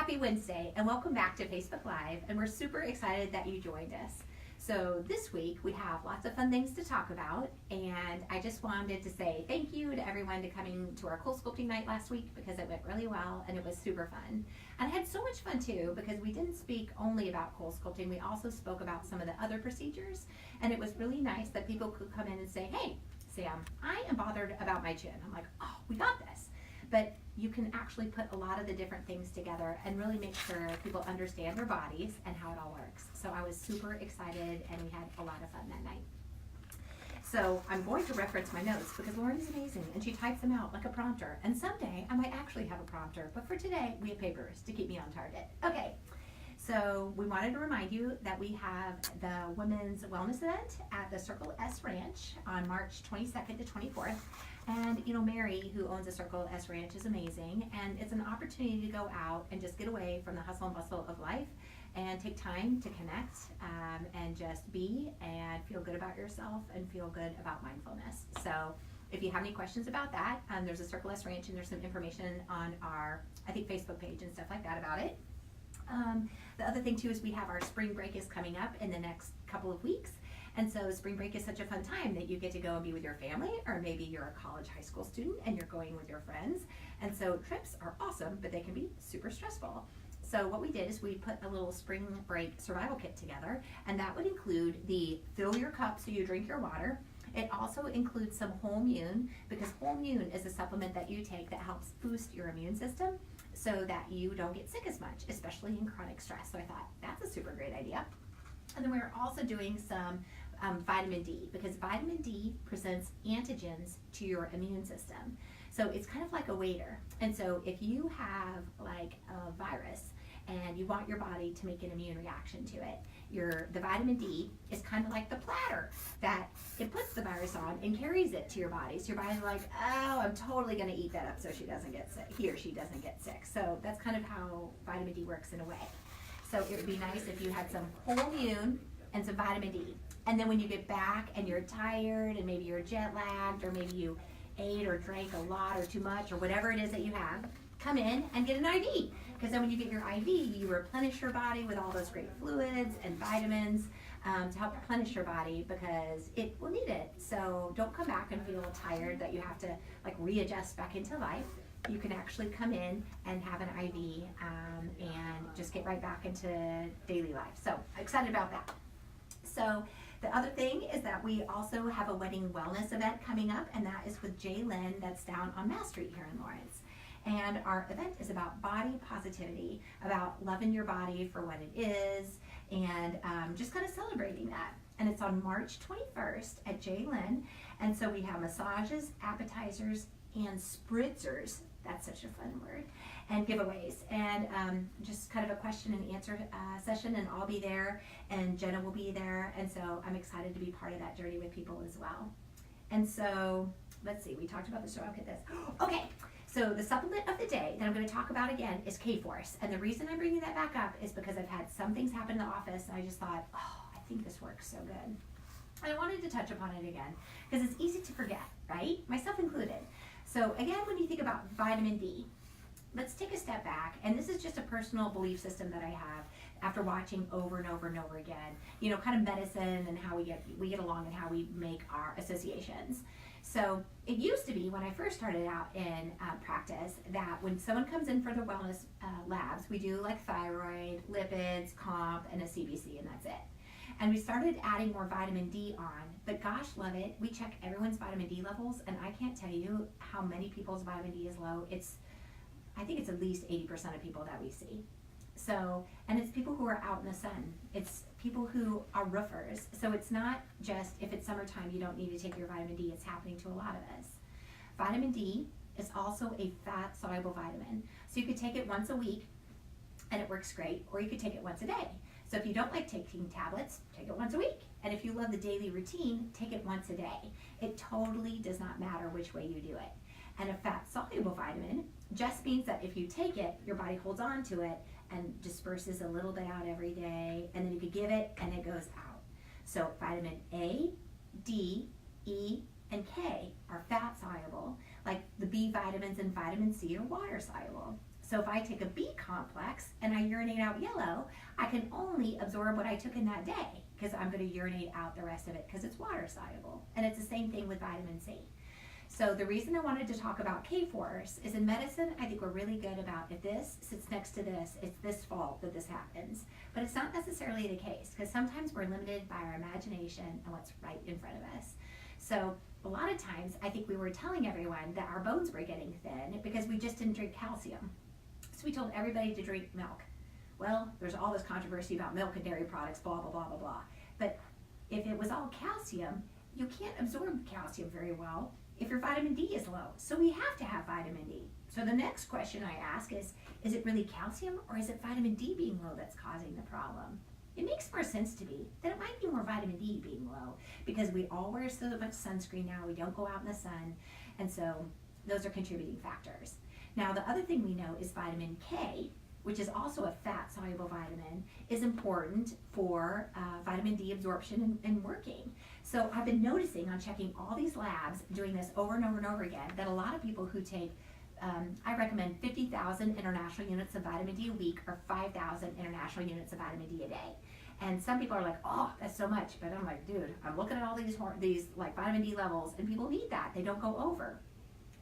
Happy Wednesday and welcome back to Facebook Live, and we're super excited that you joined us. So this week we have lots of fun things to talk about, and I just wanted to say thank you to everyone to coming to our cool sculpting night last week because it went really well and it was super fun. And I had so much fun too because we didn't speak only about cool sculpting, we also spoke about some of the other procedures, and it was really nice that people could come in and say, hey Sam, I am bothered about my chin. I'm like, oh, we got this. But you can actually put a lot of the different things together and really make sure people understand their bodies and how it all works. So I was super excited and we had a lot of fun that night. So I'm going to reference my notes because Lauren is amazing and she types them out like a prompter. And someday I might actually have a prompter, but for today we have papers to keep me on target. Okay, so we wanted to remind you that we have the Women's Wellness Event at the Circle S Ranch on March 22nd to 24th. And you know, Mary, who owns the Circle S Ranch, is amazing, and it's an opportunity to go out and just get away from the hustle and bustle of life and take time to connect and just be and feel good about yourself and feel good about mindfulness. So if you have any questions about that, there's a Circle S Ranch and there's some information on our, I think, Facebook page and stuff like that about it. The other thing too is we have our spring break is coming up in the next couple of weeks. And so spring break is such a fun time that you get to go and be with your family, or maybe you're a college, high school student and you're going with your friends. And so trips are awesome, but they can be super stressful. So what we did is we put a little spring break survival kit together, and that would include the fill your cup so you drink your water. It also includes some Whole Immune, because Whole Immune is a supplement that you take that helps boost your immune system so that you don't get sick as much, especially in chronic stress. So I thought that's a super great idea. And then we're also doing some vitamin D, because vitamin D presents antigens to your immune system. So it's kind of like a waiter. And so if you have like a virus and you want your body to make an immune reaction to it, the vitamin D is kind of like the platter that it puts the virus on and carries it to your body. So your body's like, oh, I'm totally gonna eat that up so she doesn't get sick, he or she doesn't get sick. So that's kind of how vitamin D works in a way. So it would be nice if you had some Whole Immune and some vitamin D. And then when you get back and you're tired and maybe you're jet lagged, or maybe you ate or drank a lot or too much or whatever it is that you have, come in and get an IV. Because then when you get your IV, you replenish your body with all those great fluids and vitamins to help replenish your body, because it will need it. So don't come back and feel tired that you have to like readjust back into life. You can actually come in and have an IV and just get right back into daily life. So excited about that. So the other thing is that we also have a wedding wellness event coming up, and that is with Jay Lynn, that's down on Mass Street here in Lawrence. And our event is about body positivity, about loving your body for what it is, and just kind of celebrating that. And it's on March 21st at Jay Lynn. And so we have massages, appetizers, and spritzers. That's such a fun word. And giveaways, and just kind of a question and answer session, and I'll be there, and Jenna will be there, and so I'm excited to be part of that journey with people as well. And so, let's see, we talked about the show, I'll get this. Okay, so the supplement of the day that I'm going to talk about again is K-Force, and the reason I'm bringing that back up is because I've had some things happen in the office, and I just thought, oh, I think this works so good. And I wanted to touch upon it again, because it's easy to forget, right? Myself included. So again, when you think about vitamin D, let's take a step back, and this is just a personal belief system that I have after watching over and over and over again, you know, kind of medicine and how we get along and how we make our associations. So it used to be when I first started out in practice that when someone comes in for the wellness labs, we do like thyroid, lipids, comp, and a CBC, and that's it. And we started adding more vitamin D on, but gosh love it, we check everyone's vitamin D levels, and I can't tell you how many people's vitamin D is low. I think it's at least 80% of people that we see. So, and it's people who are out in the sun. It's people who are roofers. So it's not just if it's summertime you don't need to take your vitamin D, it's happening to a lot of us. Vitamin D is also a fat soluble vitamin. So you could take it once a week and it works great, or you could take it once a day. So if you don't like taking tablets, take it once a week. And if you love the daily routine, take it once a day. It totally does not matter which way you do it. And a fat soluble vitamin just means that if you take it, your body holds on to it and disperses a little bit out every day, and then you could give it and it goes out. So vitamin A, D, E, and K are fat soluble, like the B vitamins and vitamin C are water soluble. So if I take a B complex and I urinate out yellow, I can only absorb what I took in that day because I'm going to urinate out the rest of it because it's water soluble. And it's the same thing with vitamin C. So the reason I wanted to talk about K-Force is in medicine, I think we're really good about if this sits next to this, it's this fault that this happens. But it's not necessarily the case because sometimes we're limited by our imagination and what's right in front of us. So a lot of times I think we were telling everyone that our bones were getting thin because we just didn't drink calcium. So we told everybody to drink milk. Well, there's all this controversy about milk and dairy products, blah, blah, blah, blah, blah. But if it was all calcium, you can't absorb calcium very well if your vitamin D is low. So we have to have vitamin D. So the next question I ask is it really calcium or is it vitamin D being low that's causing the problem? It makes more sense to me that it might be more vitamin D being low because we all wear so much sunscreen now, we don't go out in the sun, and so those are contributing factors. Now the other thing we know is vitamin K, which is also a fat-soluble vitamin, is important for vitamin D absorption and working. So I've been noticing on checking all these labs, doing this over and over and over again, that a lot of people who take, I recommend 50,000 international units of vitamin D a week or 5,000 international units of vitamin D a day. And some people are like, oh, that's so much. But I'm like, dude, I'm looking at all these like vitamin D levels, and people need that. They don't go over.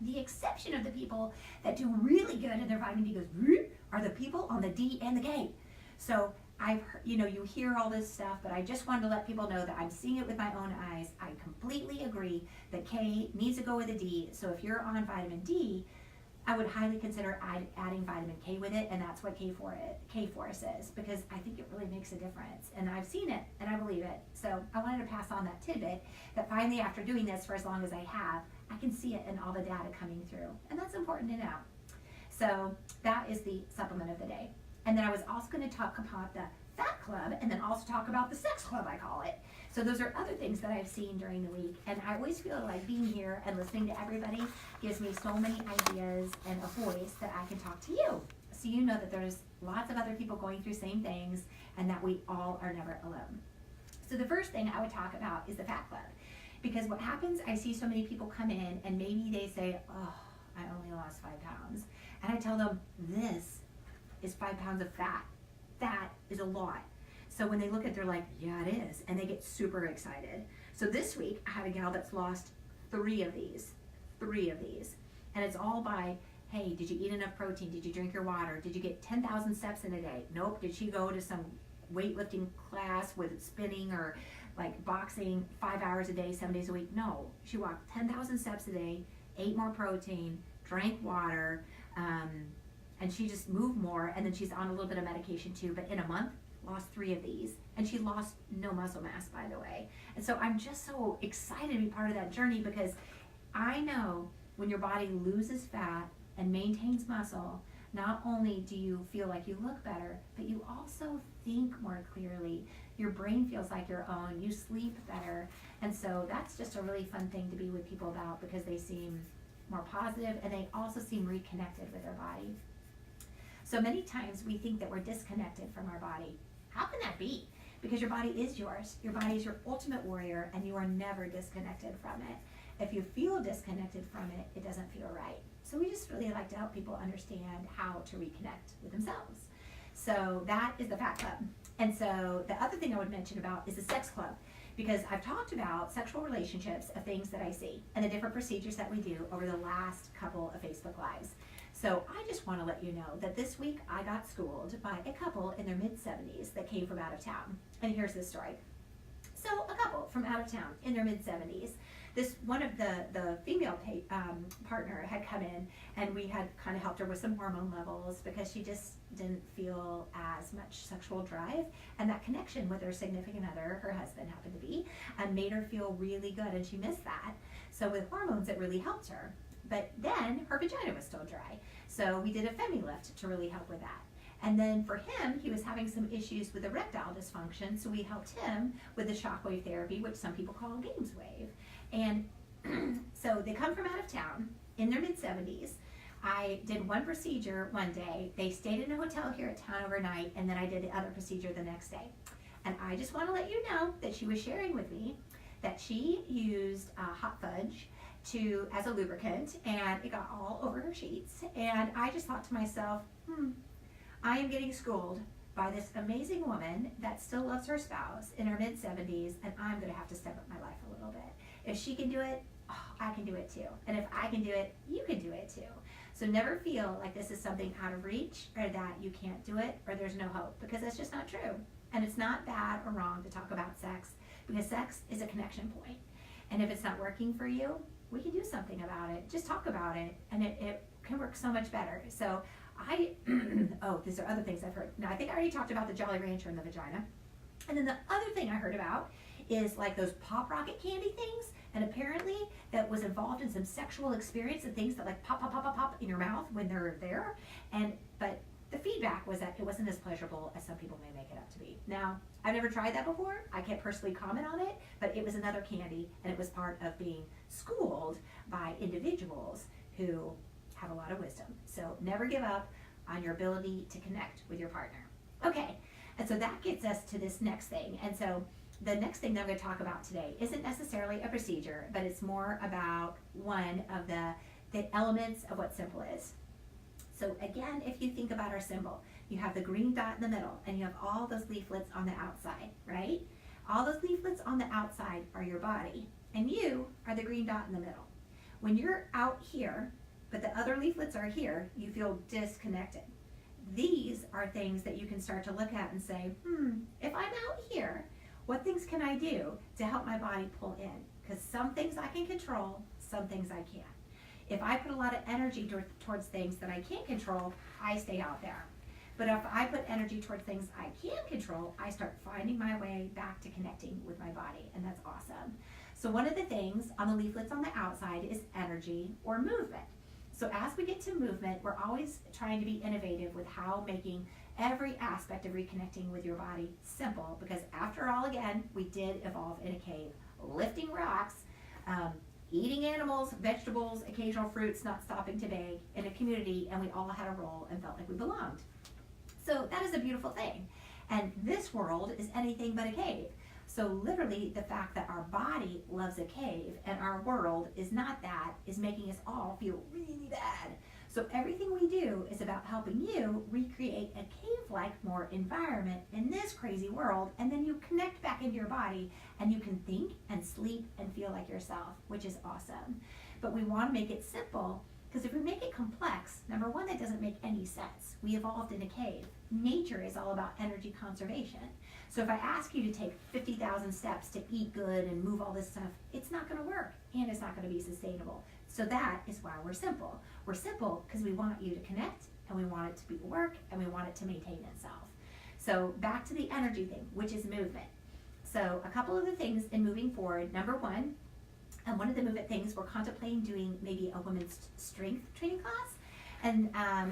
The exception of the people that do really good and their vitamin D goes are the people on the D and the K. So I've heard, you hear all this stuff, but I just wanted to let people know that I'm seeing it with my own eyes. I completely agree that K needs to go with a D. So if you're on vitamin D, I would highly consider adding vitamin K with it, and that's what K-Force is, because I think it really makes a difference. And I've seen it, and I believe it. So I wanted to pass on that tidbit that finally, after doing this for as long as I have, I can see it in all the data coming through. And that's important to know. So that is the supplement of the day. And then I was also going to talk about the Fat Club and then also talk about the Sex Club, I call it. So those are other things that I've seen during the week. And I always feel like being here and listening to everybody gives me so many ideas and a voice that I can talk to you. So you know that there's lots of other people going through same things and that we all are never alone. So the first thing I would talk about is the Fat Club. Because what happens, I see so many people come in and maybe they say, oh, I only lost 5 pounds. And I tell them, this is 5 pounds of fat. That is a lot. So when they look at it, they're like, yeah, it is. And they get super excited. So this week, I had a gal that's lost 3 of these. And it's all by, hey, did you eat enough protein? Did you drink your water? Did you get 10,000 steps in a day? Nope. Did she go to some weightlifting class with spinning or like boxing 5 hours a day, 7 days a week? No. She walked 10,000 steps a day, ate more protein, drank water, and she just moved more, and then she's on a little bit of medication too, but in a month, lost 3 of these, and she lost no muscle mass, by the way. And so I'm just so excited to be part of that journey because I know when your body loses fat and maintains muscle, not only do you feel like you look better, but you also think more clearly. Your brain feels like your own, you sleep better, and so that's just a really fun thing to be with people about because they seem more positive and they also seem reconnected with their body. So many times we think that we're disconnected from our body. How can that be? Because your body is yours. Your body is your ultimate warrior and you are never disconnected from it. If you feel disconnected from it, it doesn't feel right. So we just really like to help people understand how to reconnect with themselves. So that is the Fat Club. And so the other thing I would mention about is the Sex Club, because I've talked about sexual relationships of things that I see and the different procedures that we do over the last couple of Facebook Lives. So I just want to let you know that this week I got schooled by a couple in their mid-70s that came from out of town. And here's the story. So a couple from out of town in their mid-70s, this one of the female partner had come in and we had kind of helped her with some hormone levels because she just didn't feel as much sexual drive, and that connection with her significant other, her husband happened to be, made her feel really good, and she missed that. So with hormones it really helped her. But then her vagina was still dry. So we did a FemiLift to really help with that. And then for him, he was having some issues with erectile dysfunction, so we helped him with the shockwave therapy, which some people call Games Wave. And so they come from out of town in their mid-70s. I did one procedure one day. They stayed in a hotel here at town overnight, and then I did the other procedure the next day. And I just want to let you know that she was sharing with me that she used hot fudge as a lubricant, and it got all over her sheets. And I just thought to myself, I am getting schooled by this amazing woman that still loves her spouse in her mid-70s, and I'm going to have to step up my life a little bit. If she can do it, I can do it too. And if I can do it, you can do it too. So never feel like this is something out of reach, or that you can't do it, or there's no hope, because that's just not true. And it's not bad or wrong to talk about sex, because sex is a connection point. And if it's not working for you, we can do something about it. Just talk about it, and it can work so much better. So these are other things I've heard. Now, I think I already talked about the Jolly Rancher in the vagina. And then the other thing I heard about is like those Pop Rocket candy things. And apparently that was involved in some sexual experience and things that like pop, pop, pop, pop, pop in your mouth when they're there. But the feedback was that it wasn't as pleasurable as some people may make it up to be. Now, I've never tried that before. I can't personally comment on it, but it was another candy, and it was part of being schooled by individuals who have a lot of wisdom. So never give up on your ability to connect with your partner. Okay, and so that gets us to this next thing. And so the next thing that I'm going to talk about today isn't necessarily a procedure, but it's more about one of the elements of what simple is. So again, if you think about our symbol, you have the green dot in the middle, and you have all those leaflets on the outside, right? All those leaflets on the outside are your body, and you are the green dot in the middle. When you're out here, but the other leaflets are here, you feel disconnected. These are things that you can start to look at and say, if I'm out here, what things can I do to help my body pull in? Because some things I can control, some things I can't. If I put a lot of energy towards things that I can't control, I stay out there. But if I put energy towards things I can control, I start finding my way back to connecting with my body, and that's awesome. So one of the things on the leaflets on the outside is energy or movement. So as we get to movement, we're always trying to be innovative with how making every aspect of reconnecting with your body simple, because after all, again, we did evolve in a cave, lifting rocks, eating animals, vegetables, occasional fruits, not stopping to beg, in a community, and we all had a role and felt like we belonged. So that is a beautiful thing. And this world is anything but a cave. So literally the fact that our body loves a cave and our world is not that is making us all feel really bad. So everything we do is about helping you recreate a cave-like more environment in this crazy world, and then you connect back into your body and you can think and sleep and feel like yourself, which is awesome. But we want to make it simple, because if we make it complex, number one, that doesn't make any sense. We evolved in a cave. Nature is all about energy conservation. So if I ask you to take 50,000 steps to eat good and move all this stuff, it's not going to work, and it's not going to be sustainable. So that is why we're simple. We're simple because we want you to connect, and we want it to be work, and we want it to maintain itself. So back to the energy thing, which is movement. So a couple of the things in moving forward. Number one, and one of the movement things, we're contemplating doing maybe a women's strength training class. And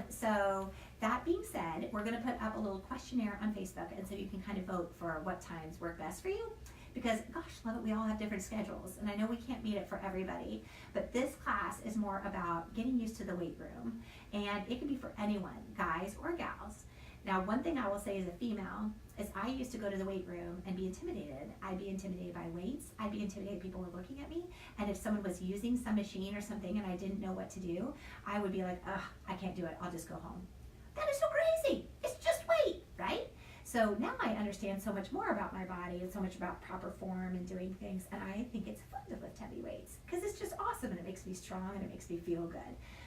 so that being said, we're going to put up a little questionnaire on Facebook, and so you can kind of vote for what times work best for you. Because, gosh, love it, we all have different schedules, and I know we can't meet it for everybody, but this class is more about getting used to the weight room, and it can be for anyone, guys or gals. Now, one thing I will say as a female is I used to go to the weight room and be intimidated. I'd be intimidated by weights. I'd be intimidated people were looking at me, and if someone was using some machine or something and I didn't know what to do, I would be like, ugh, I can't do it. I'll just go home. That is so crazy. It's just weight, right? So now I understand so much more about my body and so much about proper form and doing things, and I think it's fun to lift heavy weights because it's just awesome, and it makes me strong, and it makes me feel good.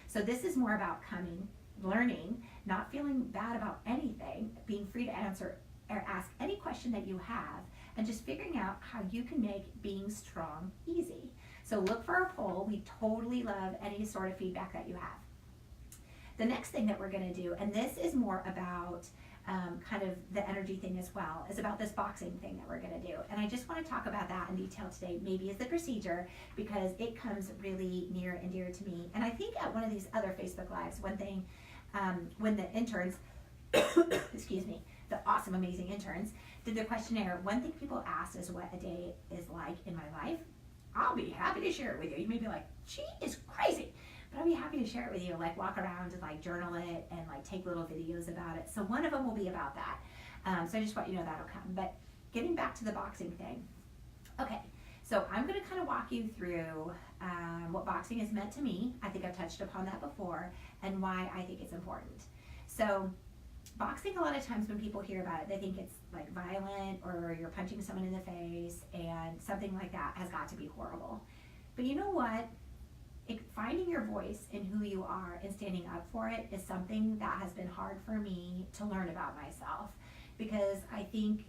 So this is more about coming, learning, not feeling bad about anything, being free to answer or ask any question that you have, and just figuring out how you can make being strong easy. So look for our poll. We totally love any sort of feedback that you have. The next thing that we're going to do, and this is more about kind of the energy thing as well, is about this boxing thing that we're going to do. And I just want to talk about that in detail today, maybe as the procedure, because it comes really near and dear to me. And I think at one of these other Facebook Lives, one thing, when the interns, excuse me, the awesome, amazing interns, did the questionnaire, one thing people asked is what a day is like in my life. I'll be happy to share it with you. You may be like, she is crazy. But I'll be happy to share it with you, like walk around and like journal it and like take little videos about it. So one of them will be about that. So I just want you to know that'll come. But getting back to the boxing thing. Okay, So I'm going to kind of walk you through what boxing has meant to me. I think I've touched upon that before, and why I think it's important. So boxing, a lot of times when people hear about it, they think it's like violent, or you're punching someone in the face, and something like that has got to be horrible. But you know what? Finding your voice in who you are and standing up for it is something that has been hard for me to learn about myself, because I think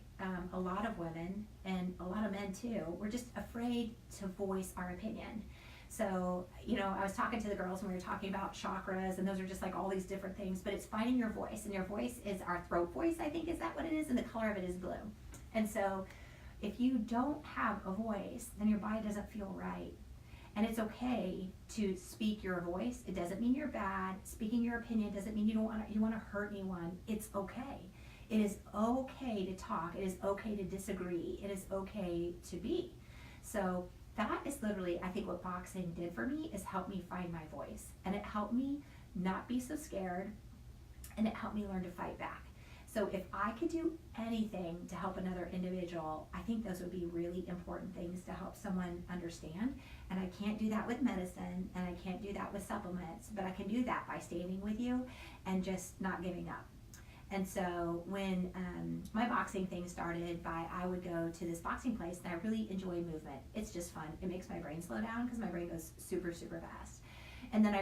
a lot of women, and a lot of men too, we're just afraid to voice our opinion. So, I was talking to the girls and we were talking about chakras, and those are just like all these different things, but it's finding your voice, and your voice is our throat voice, I think, is that what it is? And the color of it is blue. And so if you don't have a voice, then your body doesn't feel right. And it's okay to speak your voice. It doesn't mean you're bad. Speaking your opinion doesn't mean you want to hurt anyone. It's okay. It is okay to talk. It is okay to disagree. It is okay to be. So that is literally, I think, what boxing did for me, is help me find my voice. And it helped me not be so scared, and it helped me learn to fight back. So if I could do anything to help another individual, I think those would be really important things to help someone understand. And I can't do that with medicine, and I can't do that with supplements, but I can do that by standing with you and just not giving up. And so when my boxing thing started, I would go to this boxing place, and I really enjoy movement. It's just fun. It makes my brain slow down, because my brain goes super, super fast. And then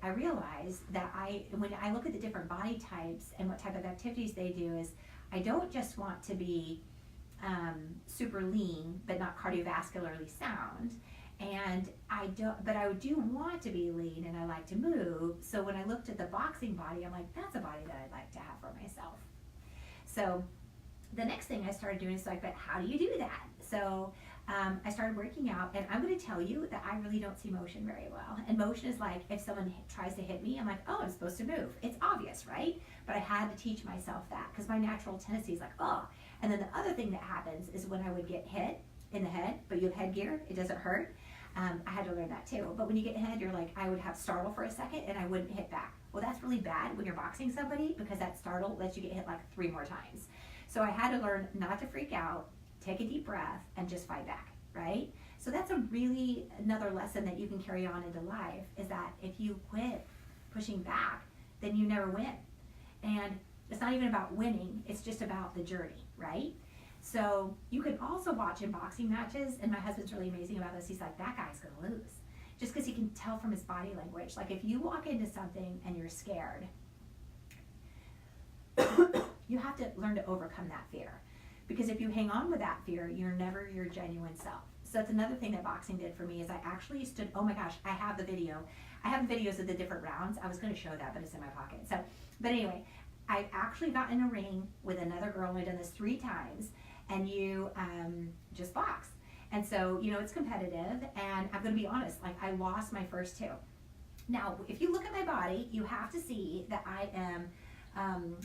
I realized that when I look at the different body types and what type of activities they do, is I don't just want to be super lean but not cardiovascularly sound, but I do want to be lean, and I like to move. So when I looked at the boxing body, I'm like, that's a body that I'd like to have for myself. So the next thing I started doing is like, but how do you do that? So I started working out, and I'm going to tell you that I really don't see motion very well. And motion is like, if someone tries to hit me, I'm like, oh, I'm supposed to move. It's obvious, right? But I had to teach myself that, because my natural tendency is like, oh. And then the other thing that happens is when I would get hit in the head, but you have headgear, it doesn't hurt. I had to learn that too. But when you get hit, you're like, I would have startle for a second, and I wouldn't hit back. Well, that's really bad when you're boxing somebody, because that startle lets you get hit like 3 more times. So I had to learn not to freak out, take a deep breath, and just fight back, right? So that's another lesson that you can carry on into life, is that if you quit pushing back, then you never win. And it's not even about winning, it's just about the journey, right? So you can also watch in boxing matches, and my husband's really amazing about this. He's like, that guy's gonna lose. Just because he can tell from his body language. Like, if you walk into something and you're scared, you have to learn to overcome that fear. Because if you hang on with that fear, you're never your genuine self. So that's another thing that boxing did for me, is I actually stood, oh my gosh, I have the video. I have videos of the different rounds. I was gonna show that, but it's in my pocket. So, but anyway, I actually got in a ring with another girl, and I've done this 3 times, and you just box. And so, it's competitive, and I'm gonna be honest, like, I lost my first 2. Now, if you look at my body, you have to see that I am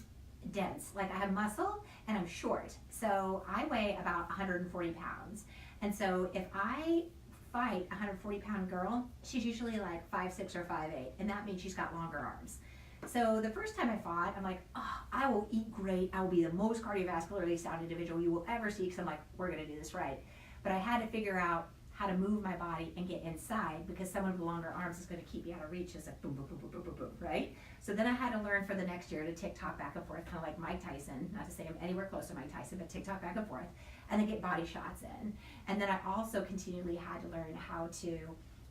dense. Like, I have muscle, and I'm short. So I weigh about 140 pounds. And so if I fight a 140-pound girl, she's usually like 5'6" or 5'8", and that means she's got longer arms. So the first time I fought, I'm like, oh, I will eat great. I will be the most cardiovascularly sound individual you will ever see, because I'm like, we're going to do this right. But I had to figure out how to move my body and get inside, because someone with longer arms is going to keep me out of reach. It's like boom, boom, boom, boom, boom, boom, boom, right? So then I had to learn for the next year to tick-tock back and forth, kind of like Mike Tyson. Not to say I'm anywhere close to Mike Tyson, but tick-tock back and forth, and then get body shots in. And then I also continually had to learn how to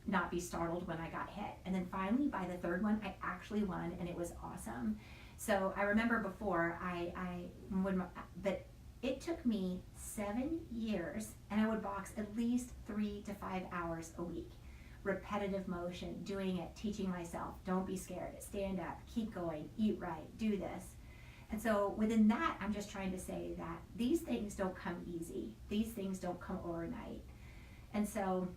not be startled when I got hit. And then finally, by the 3rd one, I actually won, and it was awesome. So I remember before, but it took me 7 years, and I would box at least 3 to 5 hours a week. Repetitive motion, doing it, teaching myself, don't be scared, stand up, keep going, eat right, do this. And so within that, I'm just trying to say that these things don't come easy. These things don't come overnight. And so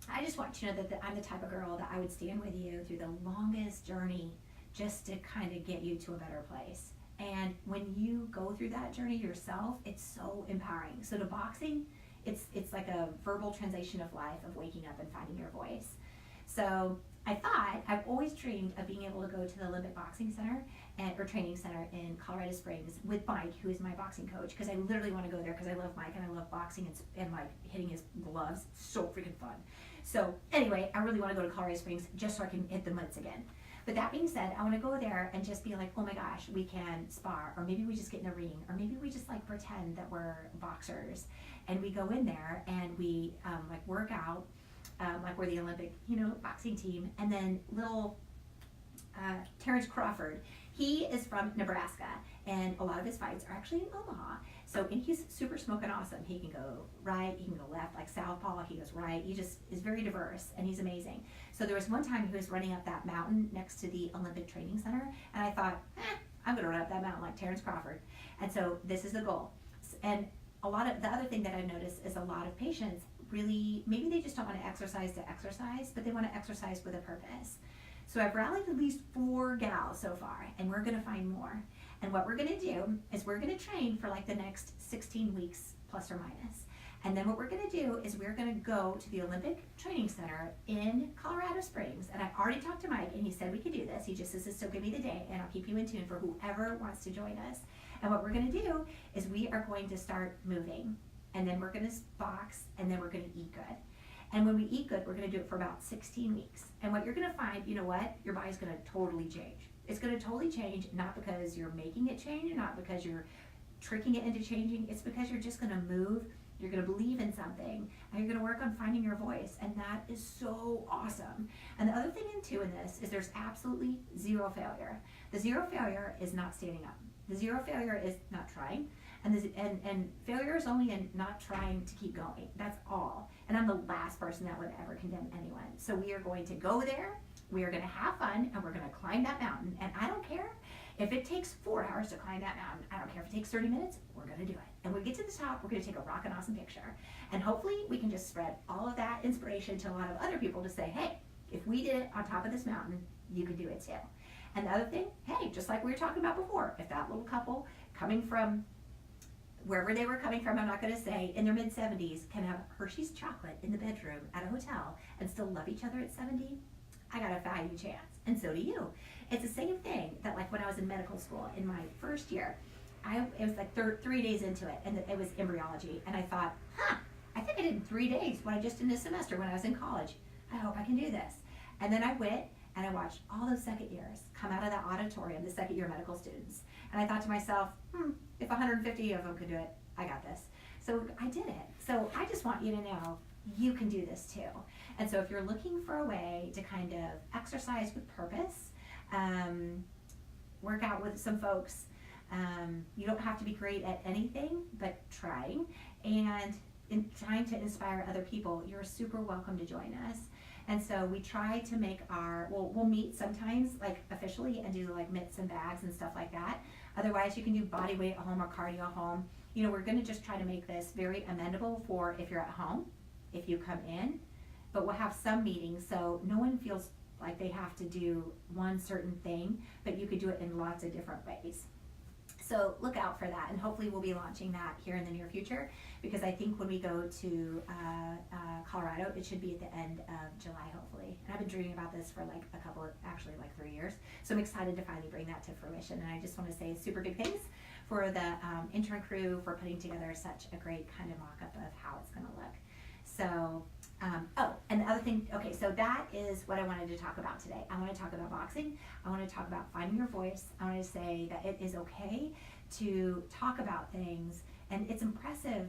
I just want you to know that I'm the type of girl that I would stand with you through the longest journey, just to kind of get you to a better place. And when you go through that journey yourself, it's so empowering. So to boxing, it's like a verbal translation of life, of waking up and finding your voice. So I thought, I've always dreamed of being able to go to the Olympic Boxing Center or training center in Colorado Springs with Mike, who is my boxing coach, because I literally want to go there because I love Mike and I love boxing and like hitting his gloves. So freaking fun. So anyway, I really want to go to Colorado Springs just so I can hit the mitts again. But that being said, I want to go there and just be like, oh my gosh, we can spar, or maybe we just get in a ring, or maybe we just like pretend that we're boxers, and we go in there and we like work out, like we're the Olympic, boxing team. And then little Terrence Crawford, he is from Nebraska, and a lot of his fights are actually in Omaha. So, and he's super smoking awesome. He can go right, he can go left, like southpaw, he goes right. He just is very diverse, and he's amazing. So there was one time he was running up that mountain next to the Olympic Training Center, and I thought, I'm gonna run up that mountain like Terrence Crawford. And so this is the goal. And a lot of, the other thing that I've noticed is a lot of patients really, maybe they just don't want to exercise, but they want to exercise with a purpose. So I've rallied at least 4 gals so far, and we're gonna find more. And what we're gonna do is we're gonna train for like the next 16 weeks, plus or minus. And then what we're gonna do is we're gonna go to the Olympic Training Center in Colorado Springs. And I've already talked to Mike, and he said we could do this. He just says, still give me the day, and I'll keep you in tune for whoever wants to join us. And what we're gonna do is we are going to start moving, and then we're gonna box, and then we're gonna eat good. And when we eat good, we're gonna do it for about 16 weeks. And what you're gonna find, you know what? Your body's gonna totally change. It's gonna totally change, not because you're making it change, not because you're tricking it into changing. It's because you're just gonna move, you're gonna believe in something, and you're gonna work on finding your voice. And that is so awesome. And the other thing too in this is there's absolutely 0 failure. The 0 failure is not standing up. The 0 failure is not trying. And failure is only in not trying to keep going. That's all. And I'm the last person that would ever condemn anyone. So we are going to go there, we are gonna have fun, and we're gonna climb that mountain. And I don't care if it takes 4 hours to climb that mountain. I don't care if it takes 30 minutes, we're gonna do it. And when we get to the top, we're gonna take a rockin' awesome picture. And hopefully we can just spread all of that inspiration to a lot of other people to say, hey, if we did it on top of this mountain, you can do it too. And the other thing, hey, just like we were talking about before, if that little couple coming from wherever they were coming from, I'm not going to say, in their mid-70s, can have Hershey's chocolate in the bedroom at a hotel and still love each other at 70, I got a value chance, and so do you. It's the same thing that like when I was in medical school in my first year, it was like 3 days into it, and it was embryology, and I thought, I think I did in 3 days what I just did in a semester when I was in college. I hope I can do this. And then I went and I watched all those second years come out of that auditorium, the second year medical students. And I thought to myself, if 150 of them could do it, I got this. So I did it. So I just want you to know you can do this too. And so if you're looking for a way to kind of exercise with purpose, work out with some folks, you don't have to be great at anything, but trying, and in trying to inspire other people, you're super welcome to join us. And so we try to make we'll meet sometimes like officially and do like mitts and bags and stuff like that. Otherwise you can do body weight at home or cardio at home. We're gonna just try to make this very amendable for if you're at home, if you come in, but we'll have some meetings so no one feels like they have to do one certain thing, but you could do it in lots of different ways. So look out for that, and hopefully we'll be launching that here in the near future, because I think when we go to Colorado, it should be at the end of July, hopefully. And I've been dreaming about this for like actually 3 years. So I'm excited to finally bring that to fruition. And I just want to say super big thanks for the intern crew for putting together such a great kind of mock-up of how it's gonna look. So, and the other thing, okay, so that is what I wanted to talk about today. I want to talk about boxing. I want to talk about finding your voice. I want to say that it is okay to talk about things, and it's impressive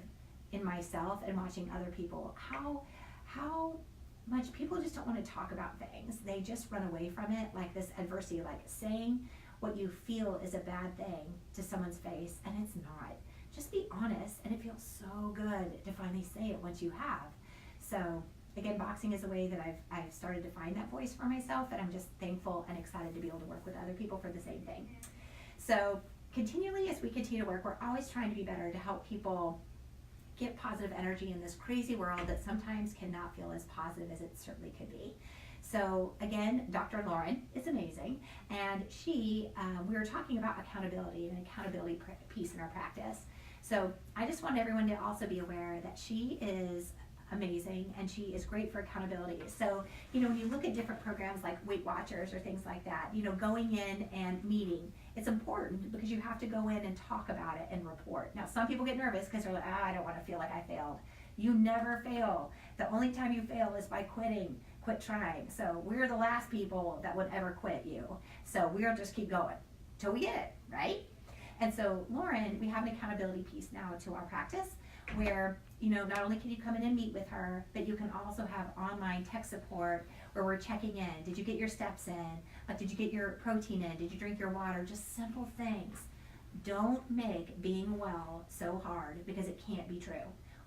in myself and watching other people how much people just don't want to talk about things. They just run away from it, like this adversity, like saying what you feel is a bad thing to someone's face, and it's not. Just be honest, and it feels so good to finally say it once you have. So again, boxing is a way that I've started to find that voice for myself, and I'm just thankful and excited to be able to work with other people for the same thing. So continually, as we continue to work, we're always trying to be better to help people get positive energy in this crazy world that sometimes cannot feel as positive as it certainly could be. So again, Dr. Lauren is amazing, and we were talking about accountability and accountability piece in our practice. So I just want everyone to also be aware that she is amazing, and she is great for accountability. So, when you look at different programs like Weight Watchers or things like that, going in and meeting, it's important because you have to go in and talk about it and report. Now, some people get nervous because they're like, I don't want to feel like I failed. You never fail. The only time you fail is by quit trying. So we're the last people that would ever quit you. So we'll just keep going till we get it, right? And so Lauren, we have an accountability piece now to our practice where, not only can you come in and meet with her, but you can also have online tech support where we're checking in. Did you get your steps in? Did you get your protein in? Did you drink your water? Just simple things. Don't make being well so hard because it can't be true.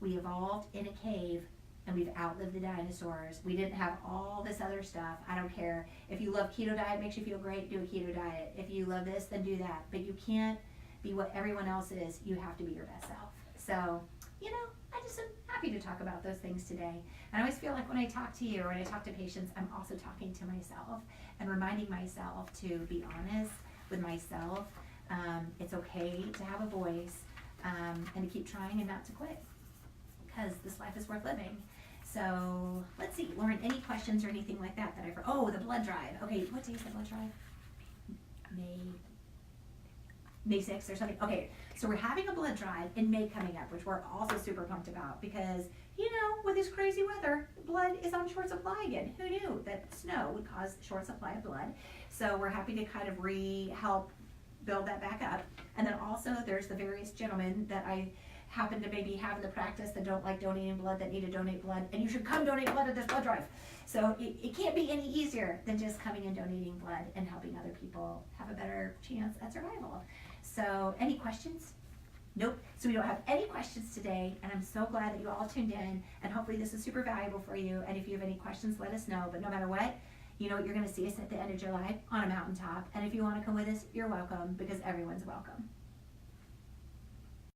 We evolved in a cave and we've outlived the dinosaurs. We didn't have all this other stuff. I don't care. If you love keto diet, makes you feel great, do a keto diet. If you love this, then do that. But you can't be what everyone else is. You have to be your best self. So, I just am happy to talk about those things today. And I always feel like when I talk to you or when I talk to patients, I'm also talking to myself and reminding myself to be honest with myself. It's okay to have a voice and to keep trying and not to quit because this life is worth living. So let's see, Lauren, any questions or anything like that the blood drive. Okay, what day is the blood drive? May 6th or something. Okay, so we're having a blood drive in May coming up, which we're also super pumped about because, with this crazy weather, blood is on short supply again. Who knew that snow would cause short supply of blood? So we're happy to kind of help build that back up. And then also there's the various gentlemen that I happen to maybe have in the practice that don't like donating blood, that need to donate blood, and you should come donate blood at this blood drive. So it can't be any easier than just coming and donating blood and helping other people have a better chance at survival. So any questions? Nope. So we don't have any questions today, and I'm so glad that you all tuned in, and hopefully this is super valuable for you. And if you have any questions, let us know. But no matter what, you're going to see us at the end of July on a mountaintop. And if you want to come with us, you're welcome because everyone's welcome.